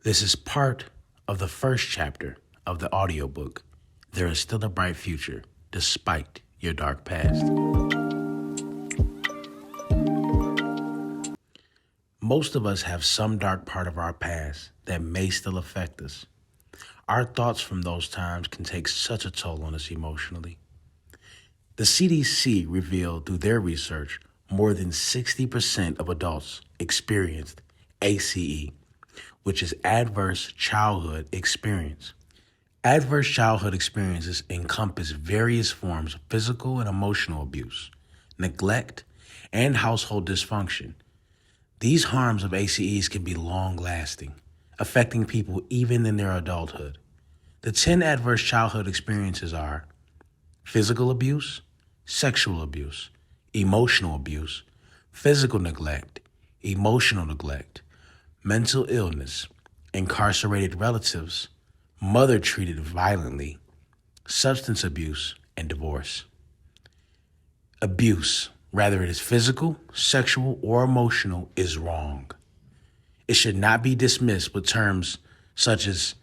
This is part of the first chapter of the audiobook. There is still a bright future despite your dark past. Most of us have some dark part of our past that may still affect us. Our thoughts from those times can take such a toll on us emotionally. The CDC revealed through their research more than 60% of adults experienced ACE, which is Adverse Childhood Experience. Adverse childhood experiences encompass various forms of physical and emotional abuse, neglect, and household dysfunction. These harms of ACEs can be long-lasting, affecting people even in their adulthood. The 10 adverse childhood experiences are physical abuse, sexual abuse, emotional abuse, physical neglect, emotional neglect, mental illness, incarcerated relatives, mother treated violently, substance abuse, and divorce. Abuse, whether it is physical, sexual, or emotional, is wrong. It should not be dismissed with terms such as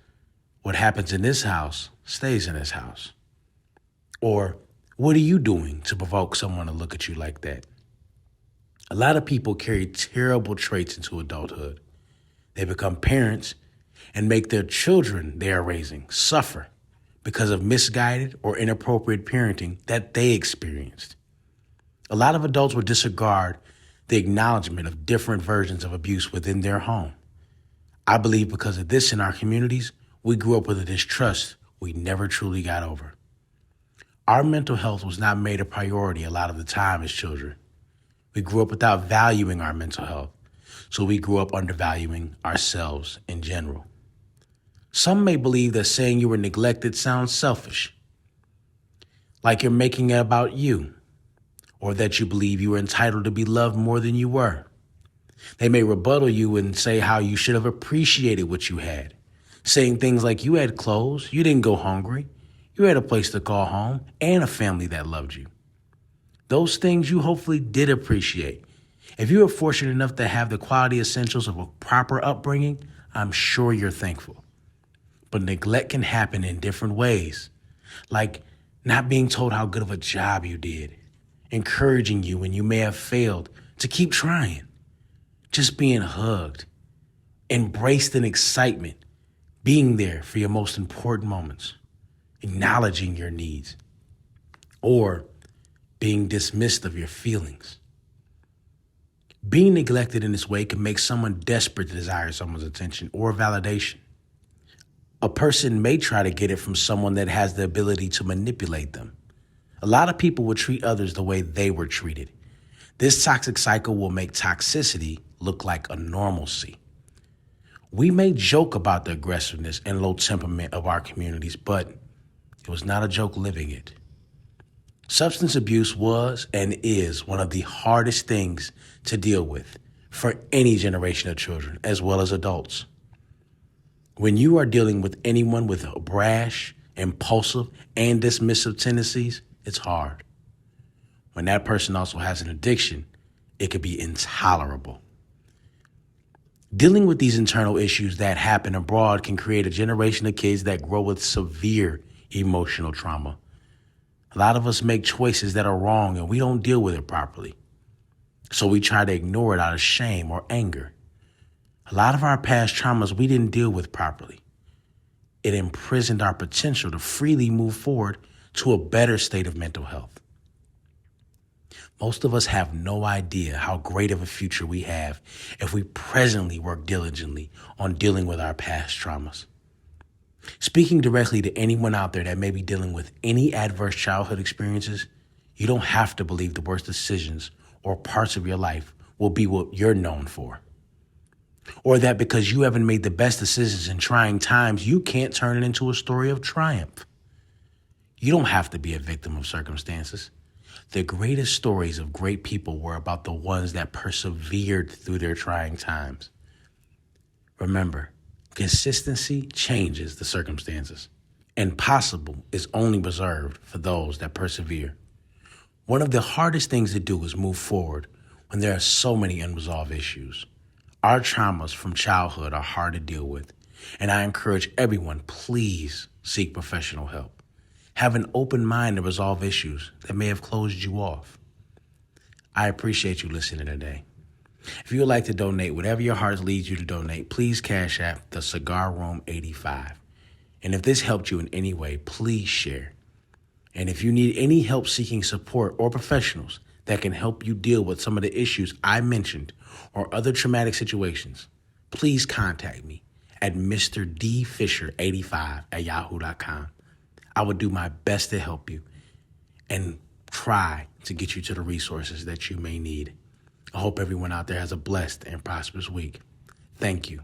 what happens in this house stays in this house. Or what are you doing to provoke someone to look at you like that? A lot of people carry terrible traits into adulthood. They become parents and make their children they are raising suffer because of misguided or inappropriate parenting that they experienced. A lot of adults will disregard the acknowledgement of different versions of abuse within their home. I believe because of this in our communities, we grew up with a distrust we never truly got over. Our mental health was not made a priority a lot of the time as children. We grew up without valuing our mental health, so we grew up undervaluing ourselves in general. Some may believe that saying you were neglected sounds selfish, like you're making it about you, or that you believe you were entitled to be loved more than you were. They may rebuttal you and say how you should have appreciated what you had, saying things like you had clothes, you didn't go hungry, you had a place to call home, and a family that loved you. Those things you hopefully did appreciate. If you were fortunate enough to have the quality essentials of a proper upbringing, I'm sure you're thankful. But neglect can happen in different ways, like not being told how good of a job you did, encouraging you when you may have failed to keep trying, just being hugged, embraced in excitement, being there for your most important moments, acknowledging your needs, or being dismissed of your feelings. Being neglected in this way can make someone desperate to desire someone's attention or validation. A person may try to get it from someone that has the ability to manipulate them. A lot of people will treat others the way they were treated. This toxic cycle will make toxicity look like a normalcy. We may joke about the aggressiveness and low temperament of our communities, but it was not a joke living it. Substance abuse was and is one of the hardest things to deal with for any generation of children as well as adults. When you are dealing with anyone with brash, impulsive, and dismissive tendencies, it's hard. When that person also has an addiction, it could be intolerable. Dealing with these internal issues that happen abroad can create a generation of kids that grow with severe emotional trauma. A lot of us make choices that are wrong and we don't deal with it properly. So we try to ignore it out of shame or anger. A lot of our past traumas we didn't deal with properly. It imprisoned our potential to freely move forward to a better state of mental health. Most of us have no idea how great of a future we have if we presently work diligently on dealing with our past traumas. Speaking directly to anyone out there that may be dealing with any adverse childhood experiences, you don't have to believe the worst decisions or parts of your life will be what you're known for. Or that because you haven't made the best decisions in trying times, you can't turn it into a story of triumph. You don't have to be a victim of circumstances. The greatest stories of great people were about the ones that persevered through their trying times. Remember, consistency changes the circumstances. Impossible is only reserved for those that persevere. One of the hardest things to do is move forward when there are so many unresolved issues. Our traumas from childhood are hard to deal with And I encourage everyone, please seek professional help. Have an open mind to resolve issues that may have closed you off. I appreciate you listening today. If you would like to donate, whatever your heart leads you to donate, please Cash App the Cigar Room 85. And if this helped you in any way, please share. And if you need any help seeking support or professionals that can help you deal with some of the issues I mentioned or other traumatic situations, please contact me at mrdfisher85@yahoo.com. I would do my best to help you and try to get you to the resources that you may need. I hope everyone out there has a blessed and prosperous week. Thank you.